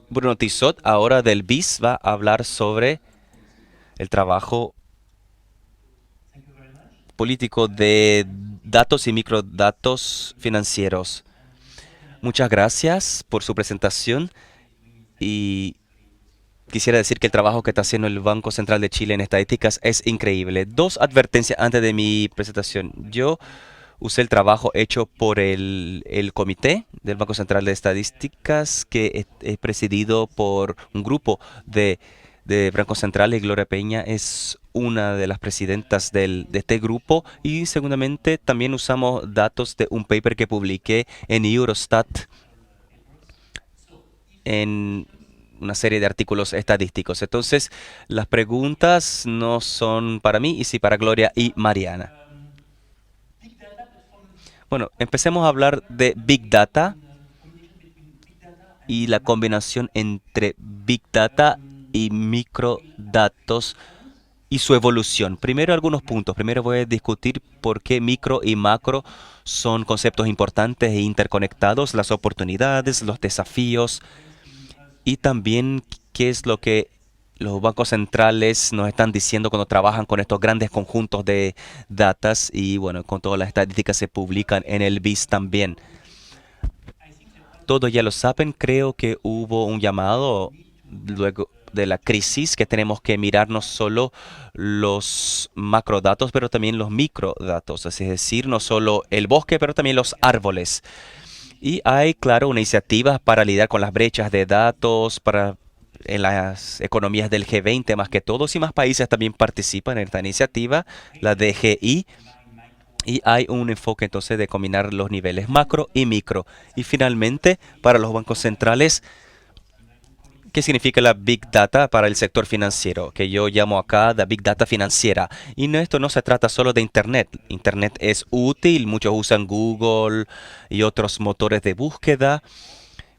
Bruno Tissot, ahora del BIS, va a hablar sobre el trabajo político de datos y microdatos financieros. Muchas gracias por su presentación y quisiera decir que el trabajo que está haciendo el Banco Central de Chile en estadísticas es increíble. Dos advertencias antes de mi presentación. Yo usé el trabajo hecho por el comité del Banco Central de Estadísticas, que es presidido por un grupo de Banco Central, y Gloria Peña es una de las presidentas de este grupo. Y segundamente también usamos datos de un paper que publiqué en Eurostat en una serie de artículos estadísticos. Entonces, las preguntas no son para mí, y sí para Gloria y Mariana. Bueno, empecemos a hablar de Big Data y la combinación entre Big Data y microdatos y su evolución. Primero algunos puntos. Primero voy a discutir por qué micro y macro son conceptos importantes e interconectados, las oportunidades, los desafíos y también qué es lo que los bancos centrales nos están diciendo cuando trabajan con estos grandes conjuntos de datas, y bueno, con todas las estadísticas se publican en el BIS también. Todos ya lo saben, creo que hubo un llamado luego de la crisis que tenemos que mirar no solo los macrodatos, pero también los microdatos, es decir, no solo el bosque, pero también los árboles. Y hay, claro, una iniciativa para lidiar con las brechas de datos, para en las economías del G20 más que todos, y más países también participan en esta iniciativa, la DGI, y hay un enfoque entonces de combinar los niveles macro y micro. Y finalmente, para los bancos centrales, ¿qué significa la Big Data para el sector financiero? Que yo llamo acá la Big Data financiera. Y no, esto no se trata solo de Internet. Internet es útil, muchos usan Google y otros motores de búsqueda,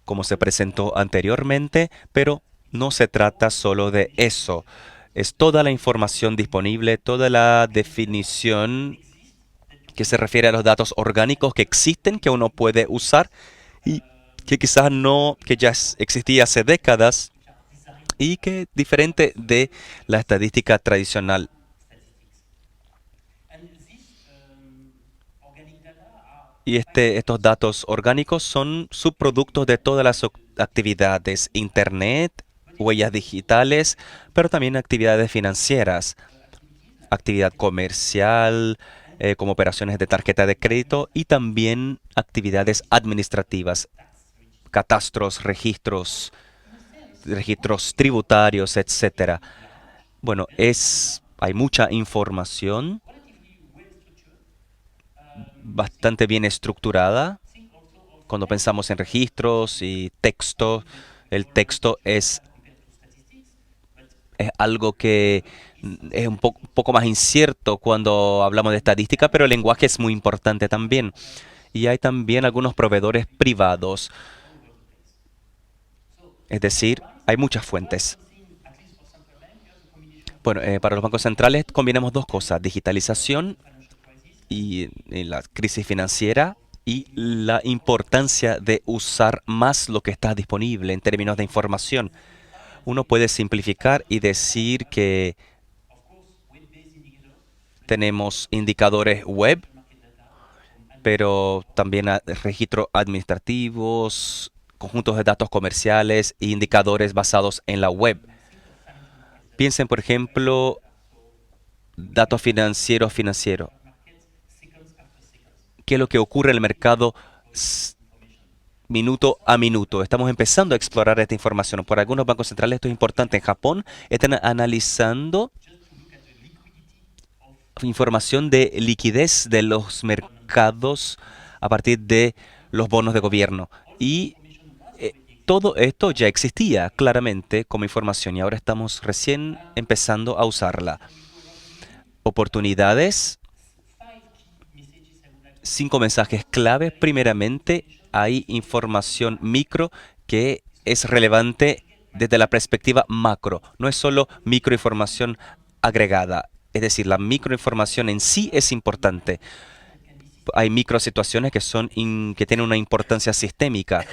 como se presentó anteriormente, pero no se trata solo de eso. Es toda la información disponible, toda la definición que se refiere a los datos orgánicos que existen, que uno puede usar y que quizás no, que ya existía hace décadas y que diferente de la estadística tradicional. Y estos datos orgánicos son subproductos de todas las actividades, Internet, huellas digitales, pero también actividades financieras, actividad comercial, como operaciones de tarjeta de crédito, y también actividades administrativas, catastros, registros tributarios, etcétera. Bueno, hay mucha información bastante bien estructurada. Cuando pensamos en registros y texto, el texto es algo que es un poco más incierto cuando hablamos de estadística, pero el lenguaje es muy importante también. Y hay también algunos proveedores privados, es decir, hay muchas fuentes. Bueno, para los bancos centrales combinamos dos cosas: digitalización y la crisis financiera, y la importancia de usar más lo que está disponible en términos de información. Uno puede simplificar y decir que tenemos indicadores web, pero también registros administrativos, conjuntos de datos comerciales e indicadores basados en la web. Piensen, por ejemplo, datos financieros. ¿Qué es lo que ocurre en el mercado minuto a minuto? Estamos empezando a explorar esta información. Por algunos bancos centrales esto es importante. En Japón están analizando información de liquidez de los mercados a partir de los bonos de gobierno. Y todo esto ya existía claramente como información, y ahora estamos recién empezando a usarla. Oportunidades, 5 mensajes clave. Primeramente, hay información micro que es relevante desde la perspectiva macro. No es solo microinformación agregada. Es decir, la microinformación en sí es importante. Hay microsituaciones que tienen una importancia sistémica.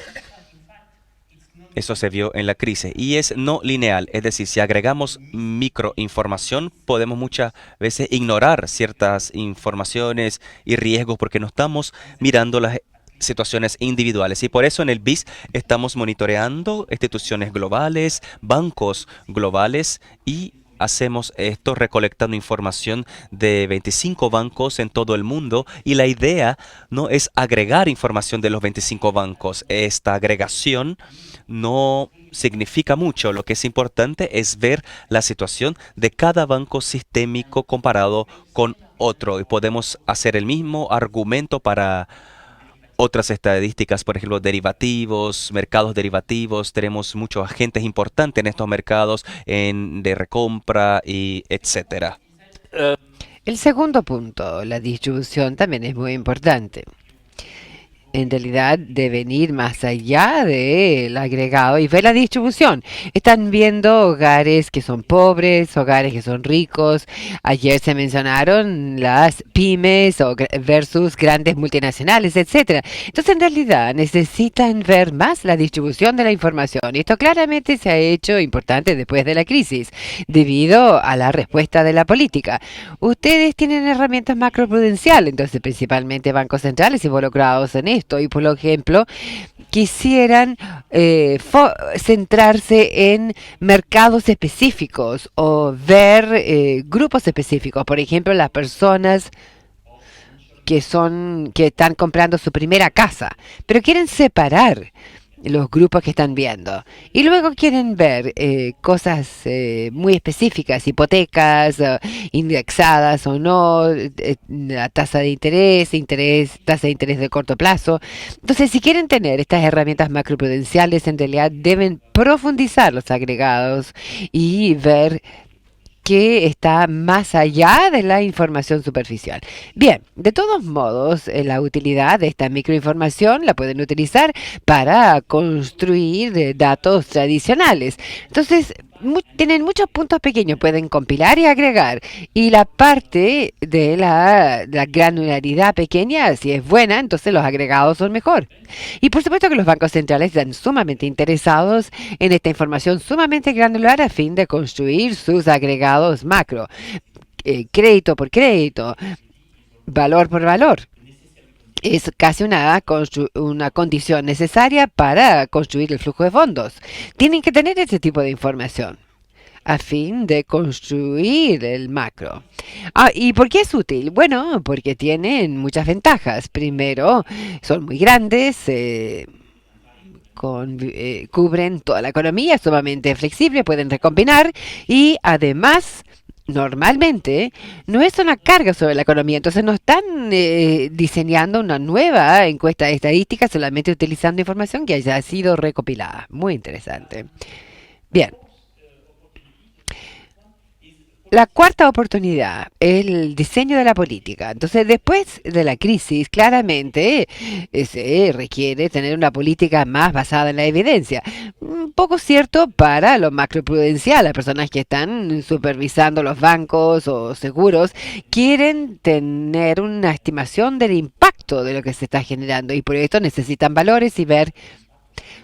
Eso se vio en la crisis y es no lineal, es decir, si agregamos microinformación, podemos muchas veces ignorar ciertas informaciones y riesgos porque no estamos mirando las situaciones individuales. Y por eso en el BIS estamos monitoreando instituciones globales, bancos globales y hacemos esto recolectando información de 25 bancos en todo el mundo y la idea no es agregar información de los 25 bancos. Esta agregación no significa mucho. Lo que es importante es ver la situación de cada banco sistémico comparado con otro y podemos hacer el mismo argumento para otras estadísticas, por ejemplo, derivativos, mercados derivativos. Tenemos muchos agentes importantes en estos mercados de recompra y etcétera. El segundo punto, la distribución, también es muy importante. En realidad deben ir más allá del agregado y ver la distribución. Están viendo hogares que son pobres, hogares que son ricos. Ayer se mencionaron las pymes versus grandes multinacionales, etcétera. Entonces, en realidad necesitan ver más la distribución de la información. Y esto claramente se ha hecho importante después de la crisis, debido a la respuesta de la política. Ustedes tienen herramientas macroprudenciales, entonces principalmente bancos centrales involucrados en esto y por ejemplo quisieran centrarse en mercados específicos o ver grupos específicos, por ejemplo las personas que están comprando su primera casa, pero quieren separar los grupos que están viendo. Y luego quieren ver cosas muy específicas, hipotecas, indexadas o no, la tasa de interés de corto plazo. Entonces, si quieren tener estas herramientas macroprudenciales, en realidad deben profundizar los agregados y ver que está más allá de la información superficial. Bien, de todos modos, la utilidad de esta microinformación la pueden utilizar para construir datos tradicionales. Entonces, tienen muchos puntos pequeños, pueden compilar y agregar. Y la parte de la granularidad pequeña, si es buena, entonces los agregados son mejor. Y por supuesto que los bancos centrales están sumamente interesados en esta información sumamente granular a fin de construir sus agregados macro, crédito por crédito, valor por valor. Es casi una condición necesaria para construir el flujo de fondos. Tienen que tener ese tipo de información a fin de construir el macro. ¿Y por qué es útil? Bueno, porque tienen muchas ventajas. Primero, son muy grandes, cubren toda la economía, sumamente flexible, pueden recombinar y además normalmente no es una carga sobre la economía, entonces no están diseñando una nueva encuesta de estadística solamente utilizando información que haya sido recopilada. Muy interesante. Bien. La cuarta oportunidad, el diseño de la política. Entonces, después de la crisis, claramente se requiere tener una política más basada en la evidencia. Un poco cierto para lo macroprudencial. Las personas que están supervisando los bancos o seguros quieren tener una estimación del impacto de lo que se está generando y por esto necesitan valores y ver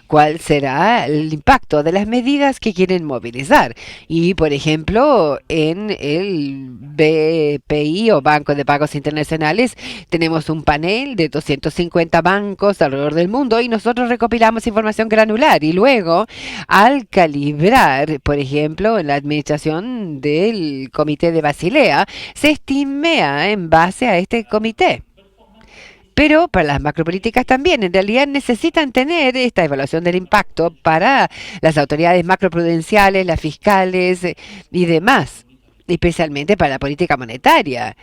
cuál será el impacto de las medidas que quieren movilizar. Y, por ejemplo, en el BPI o Banco de Pagos Internacionales tenemos un panel de 250 bancos alrededor del mundo y nosotros recopilamos información granular y luego al calibrar, por ejemplo, en la administración del Comité de Basilea, se estimea en base a este comité. Pero para las macropolíticas también, en realidad necesitan tener esta evaluación del impacto para las autoridades macroprudenciales, las fiscales y demás, especialmente para la política monetaria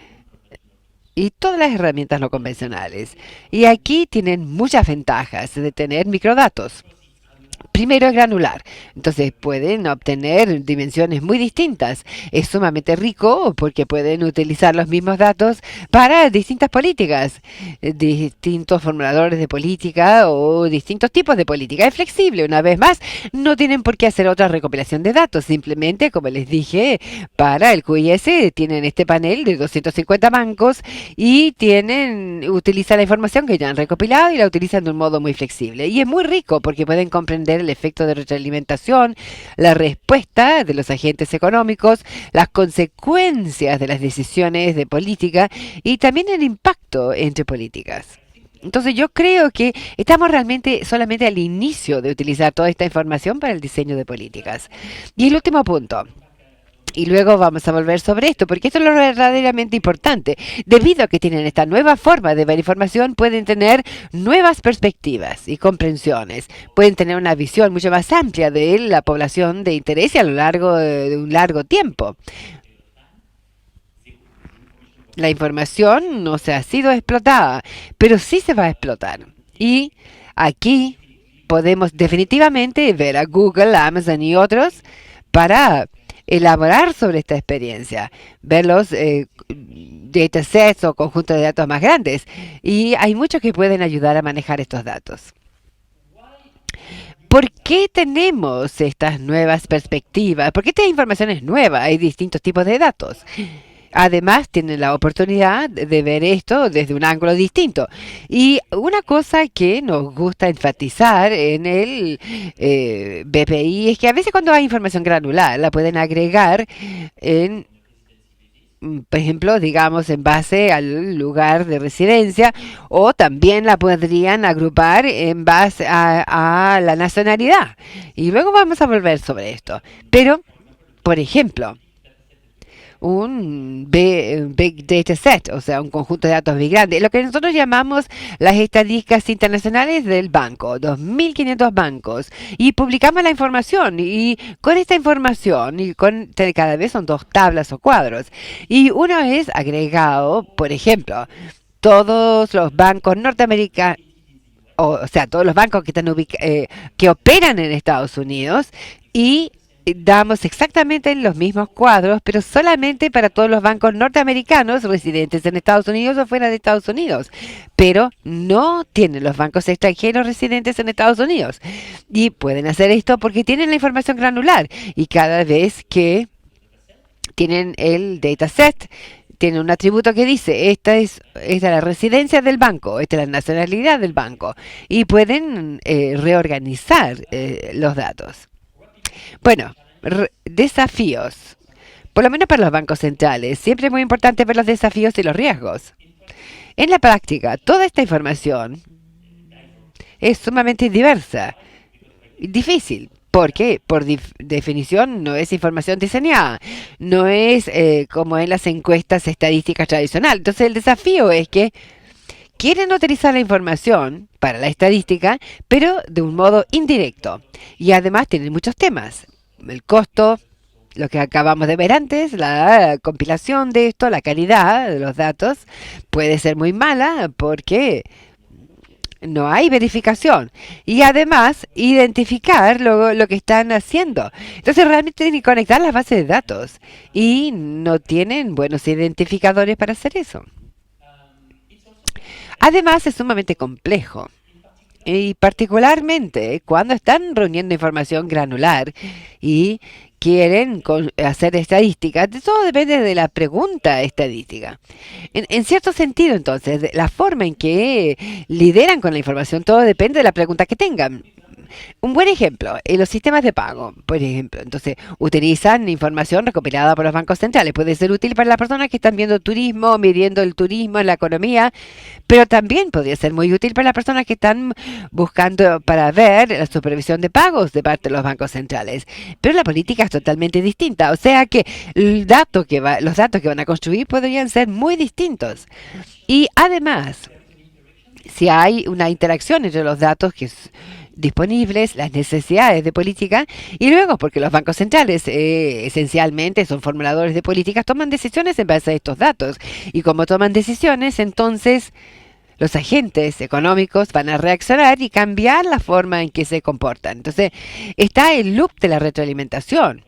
y todas las herramientas no convencionales. Y aquí tienen muchas ventajas de tener microdatos. Primero es granular, entonces pueden obtener dimensiones muy distintas. Es sumamente rico porque pueden utilizar los mismos datos para distintas políticas, distintos formuladores de política o distintos tipos de política. Es flexible, una vez más, no tienen por qué hacer otra recopilación de datos. Simplemente, como les dije, para el QIS tienen este panel de 250 bancos y utilizan la información que ya han recopilado y la utilizan de un modo muy flexible. Y es muy rico porque pueden comprender el efecto de retroalimentación, la respuesta de los agentes económicos, las consecuencias de las decisiones de política y también el impacto entre políticas. Entonces yo creo que estamos realmente solamente al inicio de utilizar toda esta información para el diseño de políticas. Y el último punto. Y luego vamos a volver sobre esto, porque esto es lo verdaderamente importante. Debido a que tienen esta nueva forma de ver información, pueden tener nuevas perspectivas y comprensiones. Pueden tener una visión mucho más amplia de la población de interés y a lo largo de un largo tiempo. La información no se ha sido explotada, pero sí se va a explotar. Y aquí podemos definitivamente ver a Google, Amazon y otros para elaborar sobre esta experiencia, ver los datasets o conjuntos de datos más grandes. Y hay muchos que pueden ayudar a manejar estos datos. ¿Por qué tenemos estas nuevas perspectivas? ¿Por qué esta información es nueva? Hay distintos tipos de datos. Además, tienen la oportunidad de ver esto desde un ángulo distinto. Y una cosa que nos gusta enfatizar en el BPI es que a veces cuando hay información granular la pueden agregar en, por ejemplo, digamos, en base al lugar de residencia, o también la podrían agrupar en base a la nacionalidad. Y luego vamos a volver sobre esto. Pero, por ejemplo, un big data set, o sea, un conjunto de datos muy grande, lo que nosotros llamamos las estadísticas internacionales del banco, 2.500 bancos, y publicamos la información, y con esta información, y con cada vez son dos tablas o cuadros, y uno es agregado, por ejemplo, todos los bancos norteamericanos, o sea, todos los bancos que están que operan en Estados Unidos, y damos exactamente los mismos cuadros, pero solamente para todos los bancos norteamericanos residentes en Estados Unidos o fuera de Estados Unidos, pero no tienen los bancos extranjeros residentes en Estados Unidos. Y pueden hacer esto porque tienen la información granular y cada vez que tienen el dataset, tiene un atributo que dice, esta es la residencia del banco, esta es la nacionalidad del banco, y pueden reorganizar los datos. Bueno, desafíos. Por lo menos para los bancos centrales, siempre es muy importante ver los desafíos y los riesgos. En la práctica, toda esta información es sumamente diversa y difícil. Porque, por definición, no es información diseñada, no es como en las encuestas estadísticas tradicionales. Entonces, el desafío es que quieren utilizar la información para la estadística, pero de un modo indirecto. Y además tienen muchos temas. El costo, lo que acabamos de ver antes, la compilación de esto, la calidad de los datos puede ser muy mala porque no hay verificación. Y además, identificar lo que están haciendo. Entonces, realmente tienen que conectar las bases de datos. Y no tienen buenos identificadores para hacer eso. Además, es sumamente complejo. Y particularmente cuando están reuniendo información granular y quieren hacer estadísticas, todo depende de la pregunta estadística. En cierto sentido, entonces, la forma en que lideran con la información, todo depende de la pregunta que tengan. Un buen ejemplo, en los sistemas de pago, por ejemplo, entonces utilizan información recopilada por los bancos centrales. Puede ser útil para las personas que están viendo turismo, midiendo el turismo en la economía, pero también podría ser muy útil para las personas que están buscando para ver la supervisión de pagos de parte de los bancos centrales. Pero la política es totalmente distinta, o sea que los datos que van a construir podrían ser muy distintos. Y además, si hay una interacción entre los datos disponibles, las necesidades de política, y luego porque los bancos centrales esencialmente son formuladores de políticas, toman decisiones en base a estos datos. Y como toman decisiones, entonces los agentes económicos van a reaccionar y cambiar la forma en que se comportan. Entonces está el loop de la retroalimentación.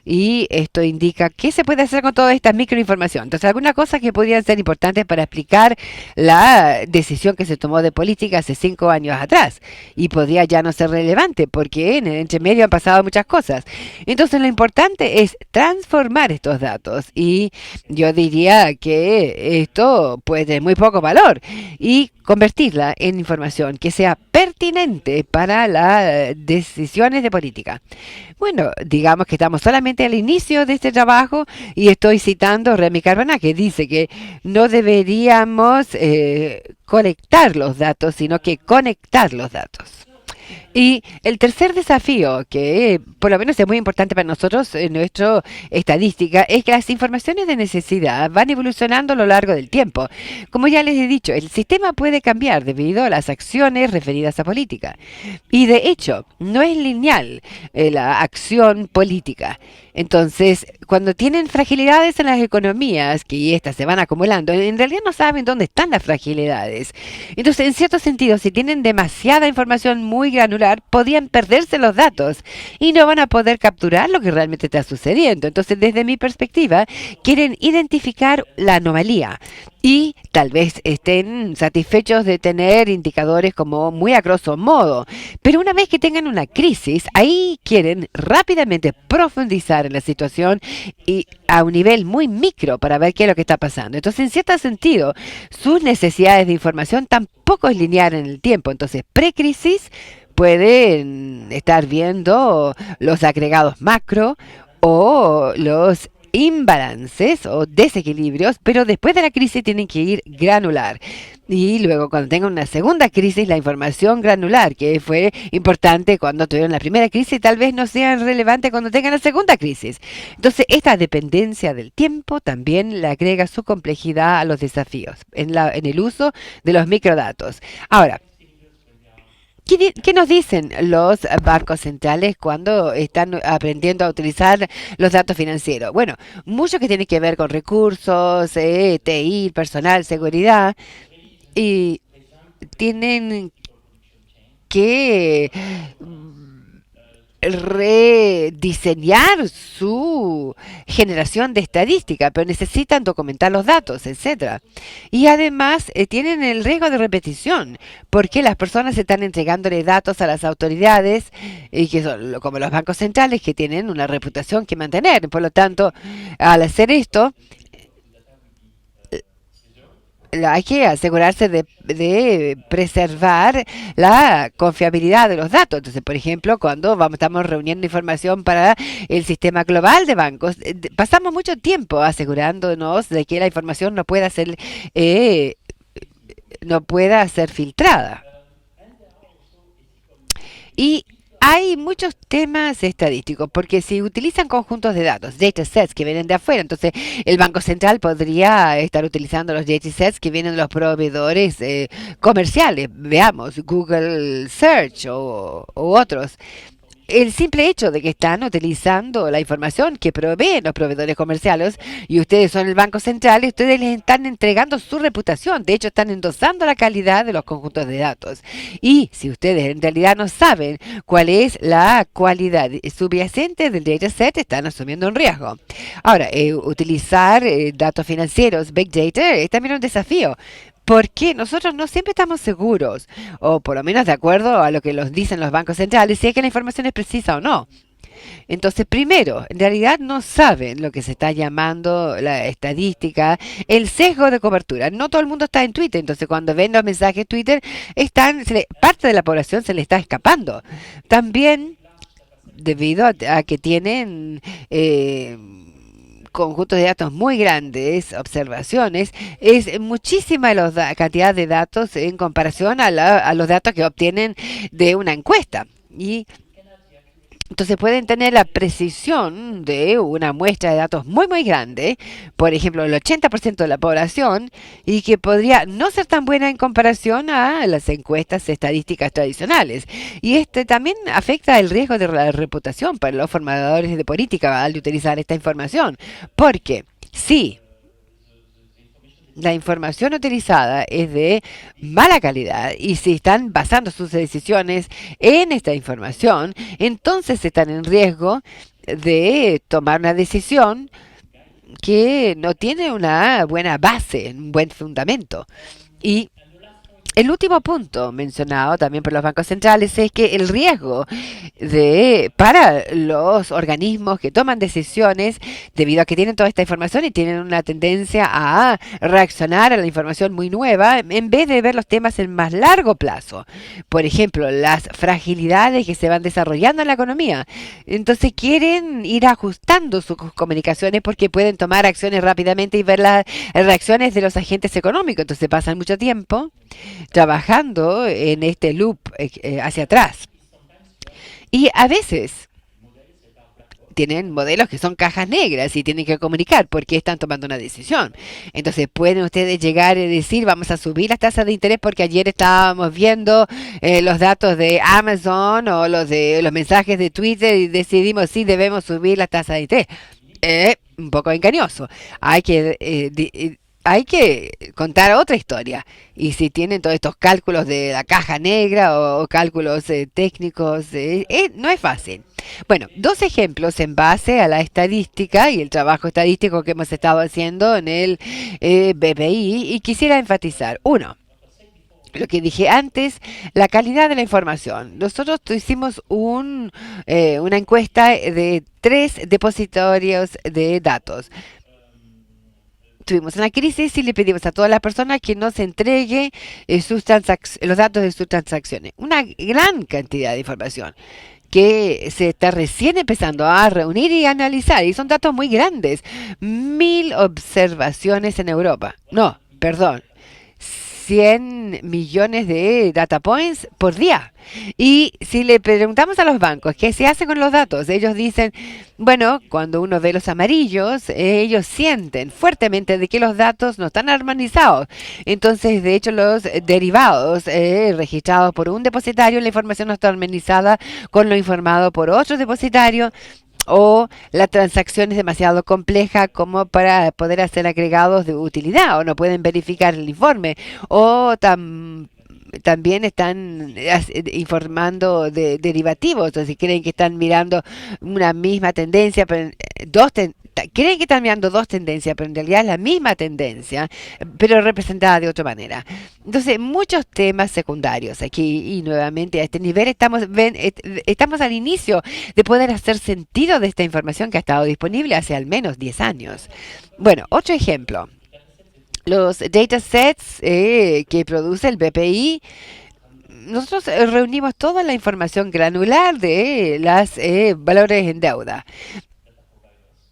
y esto indica qué se puede hacer con toda esta microinformación. Entonces, algunas cosas que podrían ser importantes para explicar la decisión que se tomó de política hace 5 años atrás y podría ya no ser relevante porque en el entremedio han pasado muchas cosas. Entonces, lo importante es transformar estos datos y yo diría que esto puede tener muy poco valor y convertirla en información que sea pertinente para las decisiones de política. Bueno, digamos que estamos solamente al inicio de este trabajo y estoy citando a Remy Carbonell, que dice que no deberíamos colectar los datos, sino que conectar los datos. Y el tercer desafío, que por lo menos es muy importante para nosotros en nuestra estadística, es que las informaciones de necesidad van evolucionando a lo largo del tiempo. Como ya les he dicho, el sistema puede cambiar debido a las acciones referidas a política. Y de hecho, no es lineal la acción política. Entonces, cuando tienen fragilidades en las economías, que estas se van acumulando, en realidad no saben dónde están las fragilidades. Entonces, en cierto sentido, si tienen demasiada información muy granular, podrían perderse los datos y no van a poder capturar lo que realmente está sucediendo. Entonces, desde mi perspectiva, quieren identificar la anomalía y tal vez estén satisfechos de tener indicadores como muy a grosso modo. Pero una vez que tengan una crisis, ahí quieren rápidamente profundizar en la situación y a un nivel muy micro para ver qué es lo que está pasando. Entonces, en cierto sentido, sus necesidades de información tampoco es lineal en el tiempo. Entonces, precrisis pueden estar viendo los agregados macro o los imbalances o desequilibrios, pero después de la crisis tienen que ir granular. Y luego cuando tengan una segunda crisis, la información granular, que fue importante cuando tuvieron la primera crisis, tal vez no sea relevante cuando tengan la segunda crisis. Entonces, esta dependencia del tiempo también le agrega su complejidad a los desafíos en el uso de los microdatos. Ahora, ¿qué nos dicen los bancos centrales cuando están aprendiendo a utilizar los datos financieros? Bueno, mucho que tiene que ver con recursos, TI, personal, seguridad, y tienen que rediseñar su generación de estadística, pero necesitan documentar los datos, etcétera. Y además tienen el riesgo de repetición, porque las personas están entregándole datos a las autoridades y que son como los bancos centrales que tienen una reputación que mantener. Por lo tanto, al hacer esto, hay que asegurarse de preservar la confiabilidad de los datos. Entonces, por ejemplo, cuando estamos reuniendo información para el sistema global de bancos, pasamos mucho tiempo asegurándonos de que la información eh, no pueda ser filtrada. Y hay muchos temas estadísticos, porque si utilizan conjuntos de datos, datasets que vienen de afuera, entonces el Banco Central podría estar utilizando los datasets que vienen de los proveedores comerciales, veamos, Google Search o otros. El simple hecho de que están utilizando la información que proveen los proveedores comerciales y ustedes son el Banco Central, ustedes les están entregando su reputación. De hecho, están endosando la calidad de los conjuntos de datos. Y si ustedes en realidad no saben cuál es la cualidad subyacente del dataset, están asumiendo un riesgo. Ahora, utilizar datos financieros, Big Data, es también un desafío. Porque nosotros no siempre estamos seguros, o por lo menos de acuerdo a lo que nos dicen los bancos centrales, si es que la información es precisa o no. Entonces, primero, en realidad no saben lo que se está llamando la estadística, el sesgo de cobertura. No todo el mundo está en Twitter, entonces cuando ven los mensajes Twitter, parte de la población se le está escapando. También, debido a que tienen conjuntos de datos muy grandes, observaciones, es muchísima cantidad de datos en comparación a los datos que obtienen de una encuesta. Y entonces pueden tener la precisión de una muestra de datos muy muy grande, por ejemplo el 80% de la población, y que podría no ser tan buena en comparación a las encuestas estadísticas tradicionales. Y este también afecta el riesgo de la reputación para los formadores de política al utilizar esta información. Porque sí, la información utilizada es de mala calidad y si están basando sus decisiones en esta información, entonces están en riesgo de tomar una decisión que no tiene una buena base, un buen fundamento. Y el último punto mencionado también por los bancos centrales es que el riesgo para los organismos que toman decisiones, debido a que tienen toda esta información y tienen una tendencia a reaccionar a la información muy nueva, en vez de ver los temas en más largo plazo. Por ejemplo, las fragilidades que se van desarrollando en la economía. Entonces quieren ir ajustando sus comunicaciones porque pueden tomar acciones rápidamente y ver las reacciones de los agentes económicos. Entonces pasan mucho tiempo trabajando en este loop hacia atrás. Y a veces tienen modelos que son cajas negras y tienen que comunicar por qué están tomando una decisión. Entonces pueden ustedes llegar y decir, vamos a subir las tasas de interés porque ayer estábamos viendo los datos de Amazon o los mensajes de Twitter y decidimos si debemos subir las tasas de interés. Un poco engañoso. Hay que contar otra historia. Y si tienen todos estos cálculos de la caja negra o cálculos técnicos, no es fácil. Bueno, dos ejemplos en base a la estadística y el trabajo estadístico que hemos estado haciendo en el BPI y quisiera enfatizar. Uno, lo que dije antes, la calidad de la información. Nosotros hicimos una encuesta de 3 depositorios de datos. Tuvimos una crisis y le pedimos a todas las personas que nos entregue los datos de sus transacciones. Una gran cantidad de información que se está recién empezando a reunir y analizar. Y son datos muy grandes. 1.000 observaciones en Europa. No, perdón. 100 millones de data points por día. Y si le preguntamos a los bancos qué se hace con los datos, ellos dicen, bueno, cuando uno ve los amarillos, ellos sienten fuertemente de que los datos no están armonizados. Entonces, de hecho, los derivados registrados por un depositario, la información no está armonizada con lo informado por otro depositario. O la transacción es demasiado compleja como para poder hacer agregados de utilidad o no pueden verificar el informe o también están informando de derivativos, o si creen que están mirando una misma tendencia, pero creen que están mirando dos tendencias, pero en realidad es la misma tendencia, pero representada de otra manera. Entonces, muchos temas secundarios aquí y nuevamente a este nivel estamos al inicio de poder hacer sentido de esta información que ha estado disponible hace al menos 10 años. Bueno, otro ejemplo. Los datasets que produce el BPI, nosotros reunimos toda la información granular de los valores en deuda.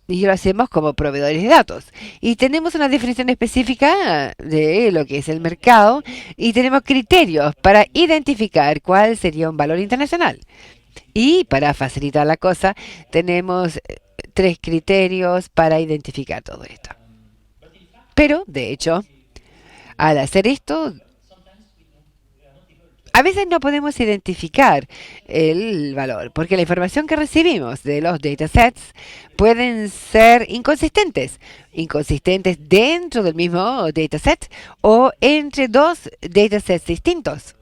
Y lo hacemos como proveedores de datos. Y tenemos una definición específica de lo que es el mercado y tenemos criterios para identificar cuál sería un valor internacional. Y para facilitar la cosa, tenemos 3 criterios para identificar todo esto. Pero, de hecho, al hacer esto, a veces no podemos identificar el valor, porque la información que recibimos de los datasets pueden ser inconsistentes, inconsistentes dentro del mismo dataset o entre dos datasets distintos.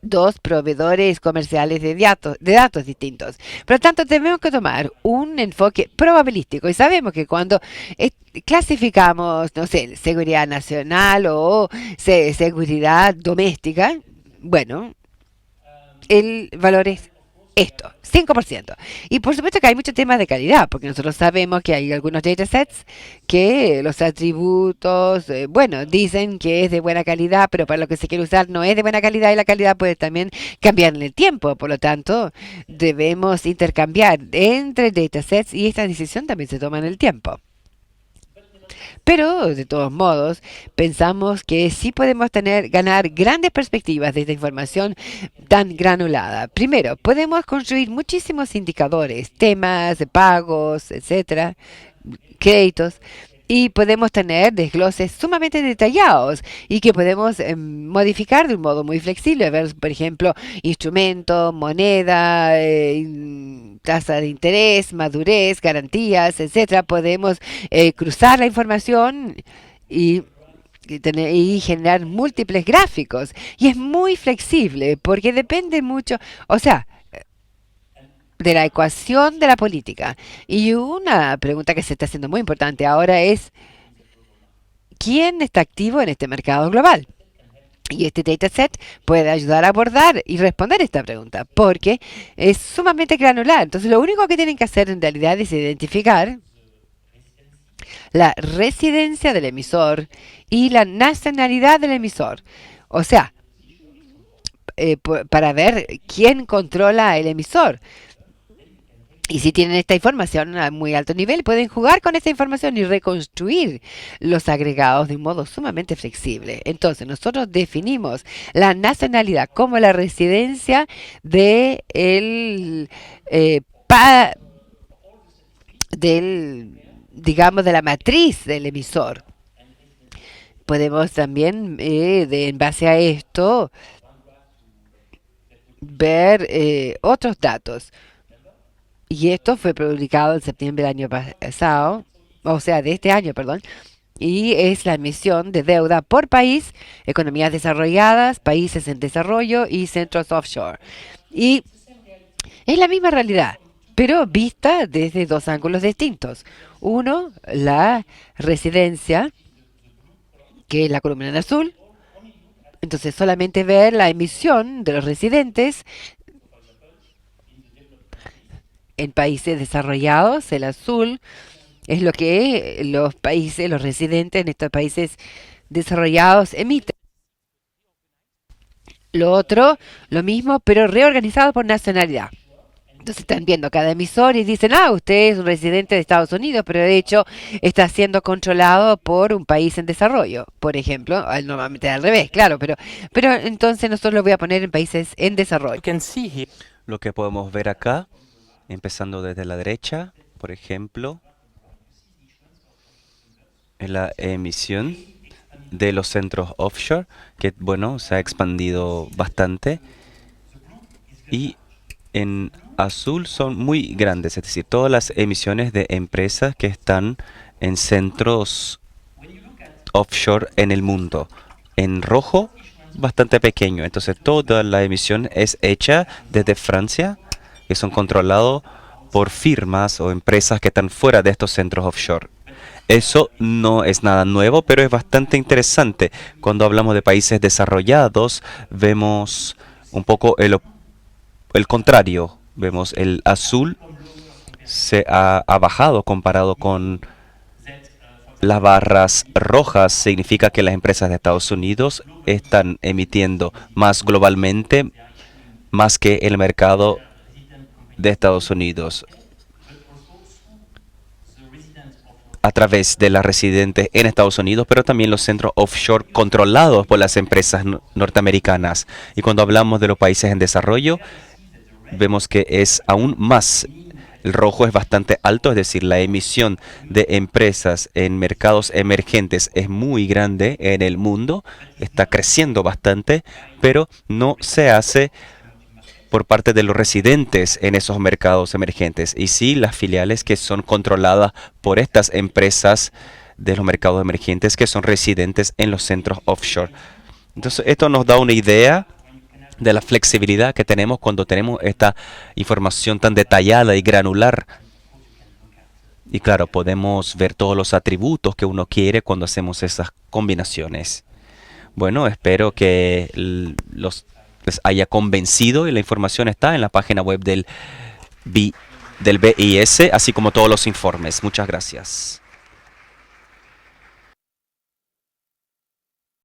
Dos proveedores comerciales de datos distintos. Por lo tanto, tenemos que tomar un enfoque probabilístico y sabemos que cuando clasificamos, no sé, seguridad nacional o seguridad doméstica, bueno, el valor es esto, 5%. Y por supuesto que hay muchos temas de calidad, porque nosotros sabemos que hay algunos datasets que los atributos, bueno, dicen que es de buena calidad, pero para lo que se quiere usar no es de buena calidad y la calidad puede también cambiar en el tiempo. Por lo tanto, debemos intercambiar entre datasets y esta decisión también se toma en el tiempo. Pero, de todos modos, pensamos que sí podemos ganar grandes perspectivas de esta información tan granulada. Primero, podemos construir muchísimos indicadores, temas de pagos, etcétera, créditos, y podemos tener desgloses sumamente detallados y que podemos modificar de un modo muy flexible. Ver, por ejemplo, instrumento, moneda, tasa de interés, madurez, garantías, etcétera. Podemos cruzar la información y y generar múltiples gráficos. Y es muy flexible porque depende mucho, o sea, de la ecuación de la política. Y una pregunta que se está haciendo muy importante ahora es, ¿quién está activo en este mercado global? Y este dataset puede ayudar a abordar y responder esta pregunta, porque es sumamente granular. Entonces, lo único que tienen que hacer en realidad es identificar la residencia del emisor y la nacionalidad del emisor. O sea, para ver quién controla el emisor. Y si tienen esta información a muy alto nivel, pueden jugar con esa información y reconstruir los agregados de un modo sumamente flexible. Entonces, nosotros definimos la nacionalidad como la residencia de el, eh, pa- del, digamos, de la matriz del emisor. Podemos también, en base a esto, ver otros datos. Y esto fue publicado en septiembre del año pasado, o sea, de este año, perdón. Y es la emisión de deuda por país, economías desarrolladas, países en desarrollo y centros offshore. Y es la misma realidad, pero vista desde dos ángulos distintos. Uno, la residencia, que es la columna en azul. Entonces solamente ver la emisión de los residentes en países desarrollados, el azul, es lo que los países, los residentes en estos países desarrollados emiten. Lo otro, lo mismo, pero reorganizado por nacionalidad. Entonces están viendo cada emisor y dicen, ah, usted es un residente de Estados Unidos, pero de hecho está siendo controlado por un país en desarrollo, por ejemplo. Normalmente al revés, claro, pero entonces nosotros lo voy a poner en países en desarrollo. Lo que podemos ver acá, empezando desde la derecha, por ejemplo, es la emisión de los centros offshore, que bueno, se ha expandido bastante. Y en azul son muy grandes, es decir, todas las emisiones de empresas que están en centros offshore en el mundo. En rojo, bastante pequeño. Entonces, toda la emisión es hecha desde Francia, que son controlados por firmas o empresas que están fuera de estos centros offshore. Eso no es nada nuevo, pero es bastante interesante. Cuando hablamos de países desarrollados, vemos un poco el contrario. Vemos el azul ha bajado comparado con las barras rojas. Significa que las empresas de Estados Unidos están emitiendo más globalmente, más que el mercado de Estados Unidos, a través de las residentes en Estados Unidos, pero también los centros offshore controlados por las empresas norteamericanas. Y cuando hablamos de los países en desarrollo, vemos que es aún más. El rojo es bastante alto, es decir, la emisión de empresas en mercados emergentes es muy grande en el mundo, está creciendo bastante, pero no se hace por parte de los residentes en esos mercados emergentes, y sí las filiales que son controladas por estas empresas de los mercados emergentes que son residentes en los centros offshore. Entonces, esto nos da una idea de la flexibilidad que tenemos cuando tenemos esta información tan detallada y granular. Y claro, podemos ver todos los atributos que uno quiere cuando hacemos esas combinaciones. Bueno, espero que les haya convencido, y la información está en la página web del BIS, así como todos los informes. Muchas gracias.